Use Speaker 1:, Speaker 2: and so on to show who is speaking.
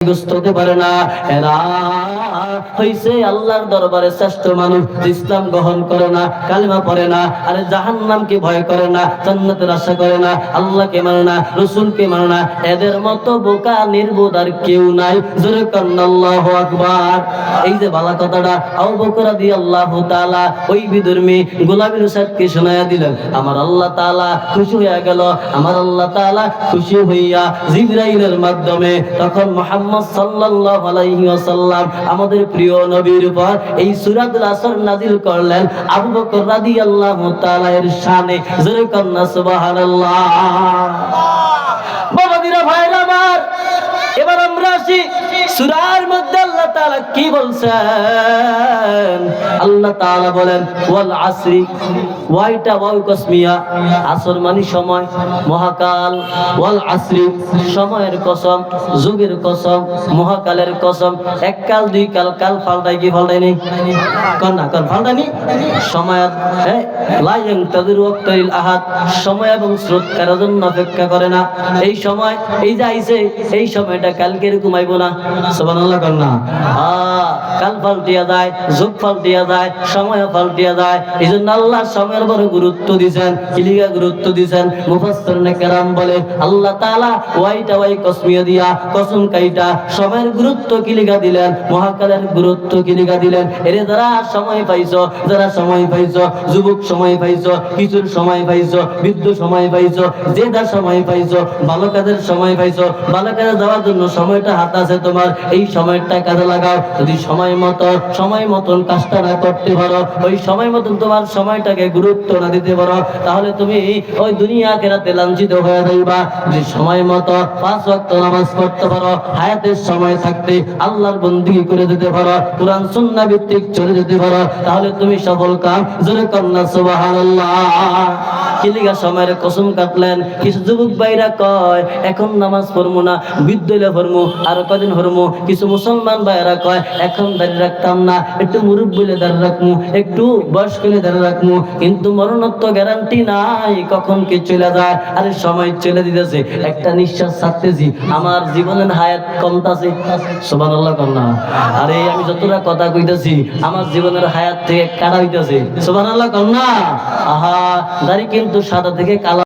Speaker 1: ক্ষতিগ্রস্ত হতে পারে না। এরা হইছে আল্লাহর দরবারে শ্রেষ্ঠ মানুষ, ইসলাম গ্রহণ করে না, কালিমা পড়ে না, আরে জাহান্নামকে ভয় করে না, জান্নাতের আশা করে না, আল্লাহকে মানে না, রাসূলকে মানে না। এদের মতো বোকা নির্বোধ আর কেউ নাই। জোরে কান আল্লাহু আকবার। এই যে বালা কথাটা আবু বকর রাদিয়াল্লাহু তাআলা ওই বিধর্মী গোলাম বিন সাদকে শোনায়া দিলেন। আমার আল্লাহ তাআলা খুশি হয়ে গেল। আমার আল্লাহ তাআলা খুশি হইয়া জিবরাইলের মাধ্যমে তখন মুহাম্মদ সাল্লাল্লাহু আলাইহি ওয়াসাল্লাম আমাদের প্রিয় নবীর উপর এই সূরাতুল আসর নাযিল করলেন আবু বকর রাদিয়াল্লাহু তাআলা এর শানে। জোরে কন্না সুবহানাল্লাহ। বাবাদিরা ভাইরা আমার, এবার আমরা আসি সূরার মধ্যে আল্লাহ তাআলা কি বলছেন। আল্লাহ তাআলা বলেন ওয়াল আসরি, ওয়াইটা ওয়াও কসমিয়া, আসর মানে সময়, মহাকাল। ওয়াল আসরি সময়ের কসম, যুগের কসম, মহাকালের কসম। এক কাল দুই কাল, কাল পাল্টাই কি পাল্টাই নেই? কোন না কোন পাল্টানি? সময় লা ইয়ানতাযিরু ওয়াক্তাল আহাদ, সময় এবং স্রোত কারোর জন্য অপেক্ষা করে না। এই সময় এই যে আইছে, এই সময়টা কালকে এরকম আইবো না। সুবহানাল্লাহ কোন না? কাল পাল্টিয়া যায়, যুগ পাল্টিয়া যায়, সময় পাল্টিয়া যায়। এইজন্য আল্লাহ সময়ের বড় গুরুত্ব দিয়েছেন। কিলিগা গুরুত্ব দিয়েছেন মুফাসসিরিনে কেরাম বলে আল্লাহ তাআলা ওয়াইটা ওয়াই কসমিয়া দিয়া কসম কাইটা সময়ের গুরুত্ব কিলিগা দিলেন, মহাকালের গুরুত্ব কিলিগা দিলেন। এরে যারা সময় পাইছো, যারা সময় পাইছো, যুবক সময় পাইছো, কিশোর সময় পাইছো, বৃদ্ধ সময় পাইছো, যে যার সময় পাইছো, ভালো কাজের সময় পাইছো, ভালো কাজে যাওয়ার জন্য সময়টা হাত আছে তোমার। এই সময়টা কাজে লাগাও। যদি সময় মতন কাজটা না করতে পারো, ওই সময় মতন তোমার সময়টাকে গুরুত্ব না দিতে পারো, তাহলে তুমি ওই দুনিয়া আখিরাতে লাঞ্ছিত হয়ে যাইবা। যদি সময় মতো 5 ওয়াক্ত নামাজ পড়তে পারো, হায়াতের সময় থাকতে আল্লাহর বন্দেগী করে দিতে পারো, কুরআন সুন্নাহ ভিত্তিক চলে যেতে পারো, তাহলে তুমি সফল কাম। জোরে কন্না সুবহানাল্লাহ। কিলিগা সময়ের কসম কাটলেন। কিছু যুবক ভাইরা কয় এখন নামাজ পড়বো না, বিদ্যালয়ে পড়বো, আর কদিন পড়বো। কিছু মুসলমান ভাইরা কয় এখন দাঁড়িয়ে রাখতাম না, একটু মুরুব বলে দাঁড়িয়ে রাখবো, একটু বয়স করে দাঁড়িয়ে রাখবো। কিন্তু মরণত্ব গ্যারান্টি নাই, কখন কি চলে যায়। আরে সময় চলে দিতেছে, একটা নিঃশ্বাস ছাড়তেছি, আমার জীবনের হায়াত কমতাছে। সুবহানাল্লাহ কোন না? আরে আমি যতটা কথা কইতাছি আমার জীবনের হায়াত থেকে কাটা হইতাছে। সুবহানাল্লাহ কোন না? আহা, দাড়ি কিন্তু সাদা থেকে কালো